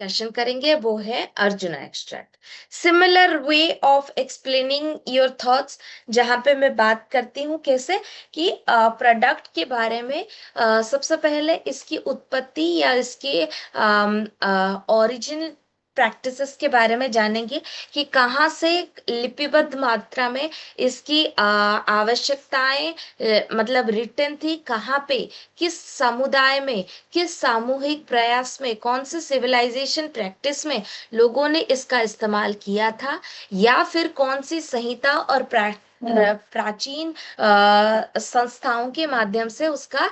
Discussion करेंगे वो है arjuna extract. Similar way of explaining your thoughts, जहां पे मैं बात करती हूँ कैसे कि प्रोडक्ट के बारे में सबसे पहले इसकी उत्पत्ति या इसके ओरिजिन प्रैक्टिसेस के बारे में जानेंगे कि कहाँ से लिपिबद्ध मात्रा में इसकी आवश्यकताएं मतलब रिटर्न थी, कहाँ पे, किस समुदाय में, किस सामूहिक प्रयास में, कौन से सिविलाइजेशन प्रैक्टिस में लोगों ने इसका इस्तेमाल किया था, या फिर कौन सी संहिता और प्राचीन संस्थाओं के माध्यम से उसका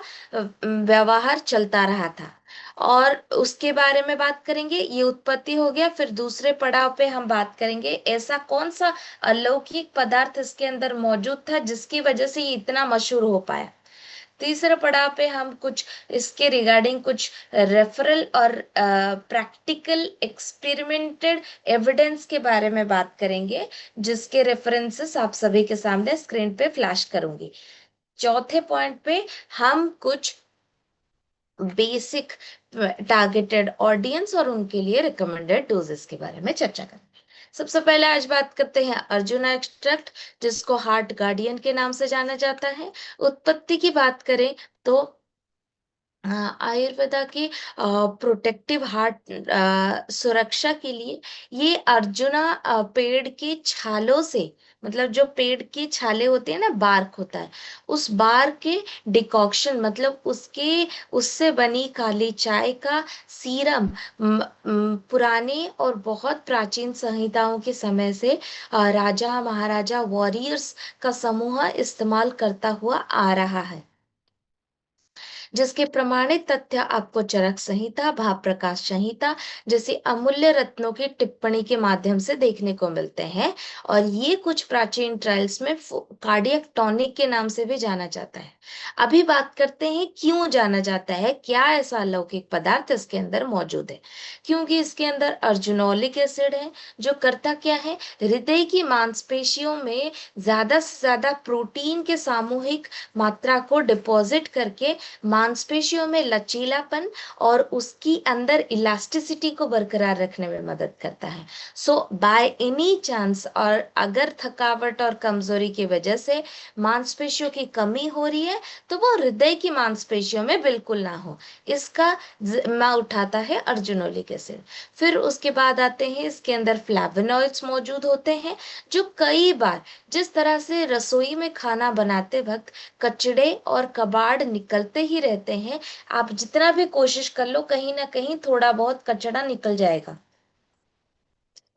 व्यवहार चलता रहा था। और उसके बारे में बात करेंगे। ये उत्पत्ति हो गया। फिर दूसरे पड़ाव पे हम बात करेंगे ऐसा कौन सा अलौकिक पदार्थ इसके अंदर मौजूद था जिसकी वजह से ये इतना मशहूर हो पाया। तीसरे पड़ाव पे हम कुछ इसके रिगार्डिंग कुछ रेफरल और प्रैक्टिकल एक्सपेरिमेंटेड एविडेंस के बारे में बात करेंगे, जिसके रेफरेंसेस आप सभी के सामने स्क्रीन पे फ्लैश करूंगी। चौथे पॉइंट पे हम कुछ बेसिक टारगेटेड ऑडियंस और उनके लिए रिकमेंडेड डोजेस के बारे में चर्चा करेंगे। सबसे पहले आज बात करते हैं अर्जुना एक्सट्रैक्ट, जिसको हार्ट गार्डियन के नाम से जाना जाता है। उत्पत्ति की बात करें तो आयुर्वेदा की प्रोटेक्टिव हार्ट सुरक्षा के लिए ये अर्जुना पेड़ के छालों से, मतलब जो पेड़ की छाले होती है ना, बार्क होता है, उस बार्क के डिकॉक्शन मतलब उसके उससे बनी काली चाय का सीरम पुराने और बहुत प्राचीन संहिताओं के समय से राजा महाराजा वॉरियर्स का समूह इस्तेमाल करता हुआ आ रहा है, जिसके प्रमाणित तथ्य आपको चरक संहिता, भाव प्रकाश संहिता जैसी अमूल्य रत्नों की टिप्पणी के माध्यम से देखने को मिलते हैं। और ये कुछ प्राचीन ट्रायल्स में कार्डियक टॉनिक के नाम से भी जाना जाता है। अभी बात करते हैं क्यों जाना जाता है, क्या ऐसा अलौकिक पदार्थ इसके अंदर मौजूद है। क्योंकि इसके अंदर अर्जुनोलिक एसिड है, जो करता क्या है, हृदय की मांसपेशियों में ज्यादा से ज्यादा प्रोटीन के सामूहिक मात्रा को डिपॉजिट करके मांसपेशियों में लचीलापन और उसकी अंदर इलास्टिसिटी को बरकरार रखने में मदद करता है। सो बाय एनी चांस, और अगर थकावट और कमजोरी की वजह से मांसपेशियों की कमी हो रही है तो वो हृदय की मांसपेशियों में बिल्कुल ना हो, इसका जिम्मा उठाता है अर्जुनोलिक एसिड। फिर उसके बाद आते हैं इसके अंदर फ्लैवोनॉइड्स मौजूद होते हैं, जो कई बार जिस तरह से रसोई में खाना बनाते वक्त कचड़े और कबाड़ निकलते ही रहते हैं, आप जितना भी कोशिश कर लो कहीं ना कहीं थोड़ा बहुत कचड़ा निकल जाएगा।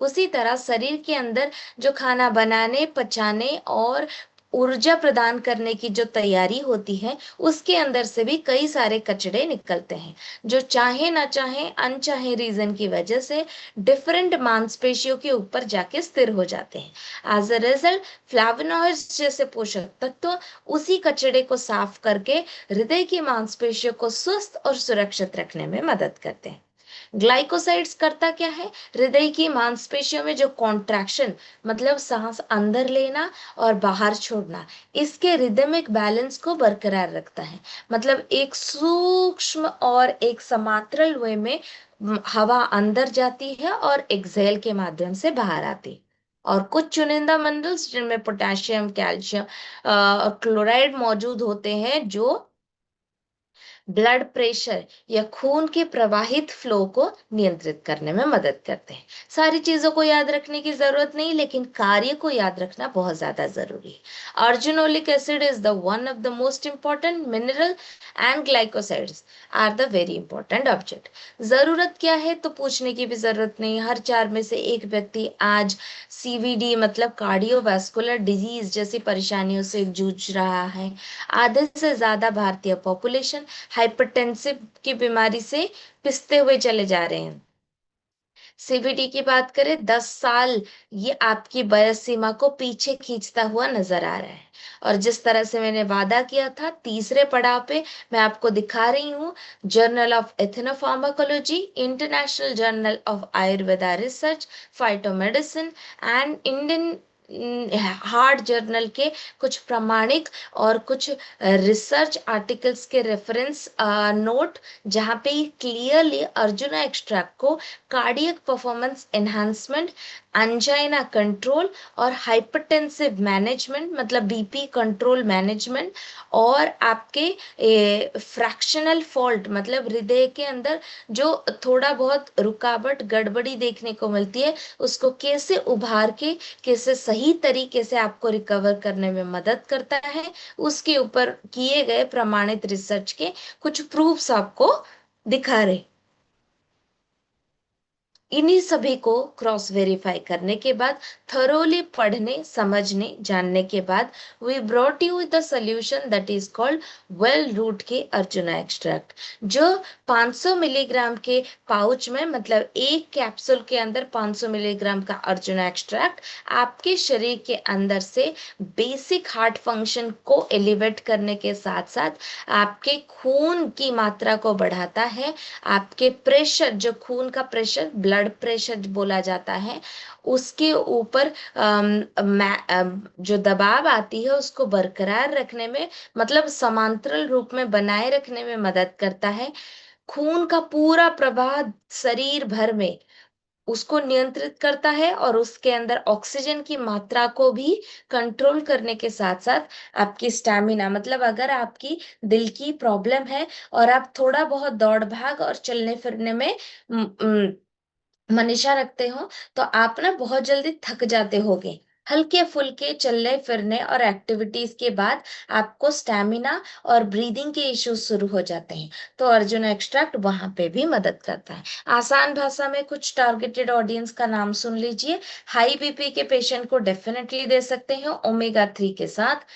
उसी तरह शरीर के अंदर जो खाना बनाने, पचाने और ऊर्जा प्रदान करने की जो तैयारी होती है, उसके अंदर से भी कई सारे कचड़े निकलते हैं, जो चाहे ना चाहे अनचाहे रीजन की वजह से डिफरेंट मांसपेशियों के ऊपर जाके स्थिर हो जाते हैं। एज अ रिजल्ट फ्लैवोनॉइड्स जैसे पोषक तत्व उसी कचड़े को साफ करके हृदय की मांसपेशियों को स्वस्थ और सुरक्षित रखने में मदद करते हैं। ग्लाइकोसाइड्स करता क्या है, हृदय की मांसपेशियों में जो कॉन्ट्रैक्शन मतलब सांस अंदर लेना और बाहर छोड़ना, इसके रिदमिक बैलेंस को बरकरार रखता है। मतलब एक सूक्ष्म और एक समांतरल वे में हवा अंदर जाती है और एक्सहेल के माध्यम से बाहर आती है। और कुछ चुनिंदा मिनरल्स जिनमें पोटेशियम, कैल्शियम और क्लोराइड मौजूद होते हैं, जो ब्लड प्रेशर या खून के प्रवाहित फ्लो को नियंत्रित करने में मदद करते हैं। सारी चीजों को याद रखने की जरूरत नहीं, लेकिन कार्य को याद रखना बहुत ज्यादा जरूरी है। Arjunolic acid is the one of the most important mineral and glycosides are the very important object. जरूरत क्या है तो पूछने की भी जरूरत नहीं। हर चार में से एक व्यक्ति आज सीवीडी मतलब कार्डियोवास्कुलर डिजीज जैसी परेशानियों से जूझ रहा है। आधे से ज्यादा भारतीय पॉपुलेशन हाइपरटेंसिव की बीमारी से पिसते हुए चले जा रहे हैं। सीवीडी की बात करें, 10 साल ये आपकी वयस सीमा को पीछे खींचता हुआ नजर आ रहा है। और जिस तरह से मैंने वादा किया था, तीसरे पड़ाव पे मैं आपको दिखा रही हूँ journal of ethnopharmacology, international journal of Ayurveda research, phytomedicine and Indian heart journal के कुछ प्रमाणिक और कुछ रिसर्च आर्टिकल्स के रेफरेंस नोट, जहाँ पे क्लियरली अर्जुना एक्सट्रैक्ट को cardiac performance enhancement, angina control और हाइपरटेंसिव मैनेजमेंट, मतलब बीपी कंट्रोल मैनेजमेंट, और आपके फ्रैक्शनल फॉल्ट, मतलब हृदय के अंदर जो थोड़ा बहुत रुकावट गड़बड़ी देखने को मिलती है, उसको कैसे उभार के कैसे सही तरीके से आपको रिकवर करने में मदद करता है, उसके ऊपर किए गए प्रमाणित रिसर्च के कुछ प्रूफ्स आपको दिखा रहे। इन्हीं सभी को क्रॉस वेरीफाई करने के बाद, थरोली पढ़ने समझने जानने के बाद, we brought you the solution that is called well root के अर्जुना एक्सट्रैक्ट, जो 500 मिलीग्राम के पाउच में, मतलब एक कैप्सूल के अंदर 500 मिलीग्राम का अर्जुना एक्सट्रैक्ट आपके शरीर के अंदर से बेसिक हार्ट फंक्शन को एलिवेट करने के साथ साथ आपके खून की मात्रा को बढ़ाता है, आपके प्रेशर, जो खून का प्रेशर ब्लड प्रेशर बोला जाता है, उसके ऊपर जो दबाव आती है उसको बरकरार रखने में, मतलब समांतरल रूप में बनाए रखने में मदद करता है। खून का पूरा प्रवाह शरीर भर में उसको नियंत्रित करता है, और उसके अंदर ऑक्सीजन की मात्रा को भी कंट्रोल करने के साथ साथ आपकी स्टैमिना, मतलब अगर आपकी दिल की प्रॉब्लम है और आप थोड़ा बहुत दौड़ भाग और चलने फिरने में मनीषा रखते हो, तो आप ना बहुत जल्दी थक जाते होगे। हल्के फुल्के चलने फिरने और एक्टिविटीज के बाद आपको स्टैमिना और ब्रीदिंग के इश्यूज शुरू हो जाते हैं, तो अर्जुन एक्सट्रैक्ट वहां पे भी मदद करता है। आसान भाषा में कुछ टारगेटेड ऑडियंस का नाम सुन लीजिए। हाई बीपी के पेशेंट को डेफिनेटली दे सकते हैं ओमेगा 3 के साथ।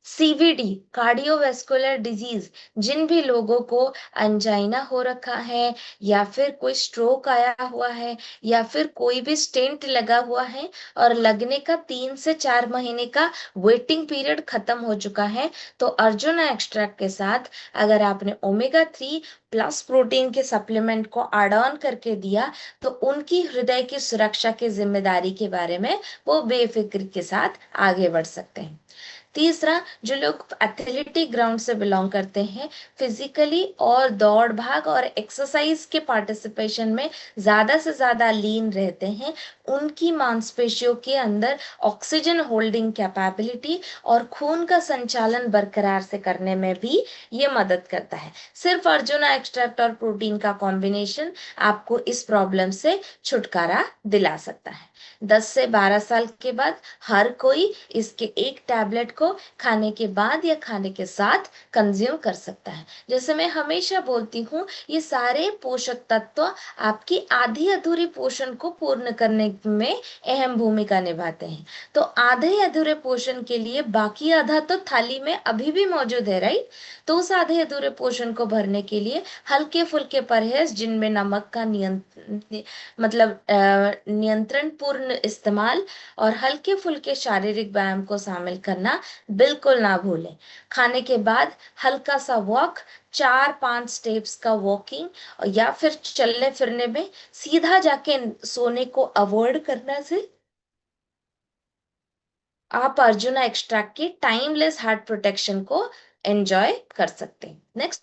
सीवीडी, कार्डियोवैस्कुलर डिजीज, जिन भी लोगों को अंजाइना हो रखा है, या फिर कोई स्ट्रोक आया हुआ है, या फिर कोई भी स्टेंट लगा हुआ है और लगने का 3 से 4 महीने का वेटिंग पीरियड खत्म हो चुका है, तो अर्जुना एक्सट्रैक्ट के साथ अगर आपने ओमेगा 3 प्लस प्रोटीन के सप्लीमेंट को एड ऑन करके दिया, तो उनकी हृदय की सुरक्षा की जिम्मेदारी के बारे में वो बेफिक्र के साथ आगे बढ़ सकते हैं। तीसरा, जो लोग एथलेटिक ग्राउंड से बिलोंग करते हैं, फिजिकली और दौड़ भाग और एक्सरसाइज के पार्टिसिपेशन में ज्यादा से ज्यादा लीन रहते हैं, उनकी मांसपेशियों के अंदर ऑक्सीजन होल्डिंग कैपेबिलिटी और खून का संचालन बरकरार से करने में भी ये मदद करता है। सिर्फ अर्जुना एक्सट्रैक्ट और प्रोटीन का कॉम्बिनेशन आपको इस प्रॉब्लम से छुटकारा दिला सकता है। 10 से 12 साल के बाद हर कोई इसके एक टैबलेट को खाने के बाद या खाने के साथ कंज्यूम कर सकता है। जैसे मैं हमेशा बोलती हूँ, ये सारे पोषक तत्व आपकी आधी अधूरी पोषण को पूर्ण करने में अहम भूमिका निभाते हैं। तो आधे अधूरे पोषण के लिए बाकी आधा तो थाली में अभी भी मौजूद है, राइट? तो उस आधे अधूरे पोषण को भरने के लिए हल्के फुल्के परहेज, जिनमें नमक का मतलब नियंत्रण पूर्ण इस्तेमाल और हल्के फुल्के शारीरिक व्यायाम को शामिल करना बिल्कुल ना भूलें। खाने के बाद हल्का सा वॉक, 4-5 स्टेप्स का वॉकिंग, या फिर चलने फिरने में सीधा जाके सोने को अवॉइड करने से आप अर्जुना एक्सट्रैक्ट की टाइमलेस हार्ट प्रोटेक्शन को एंजॉय कर सकते हैं। नेक्स्ट।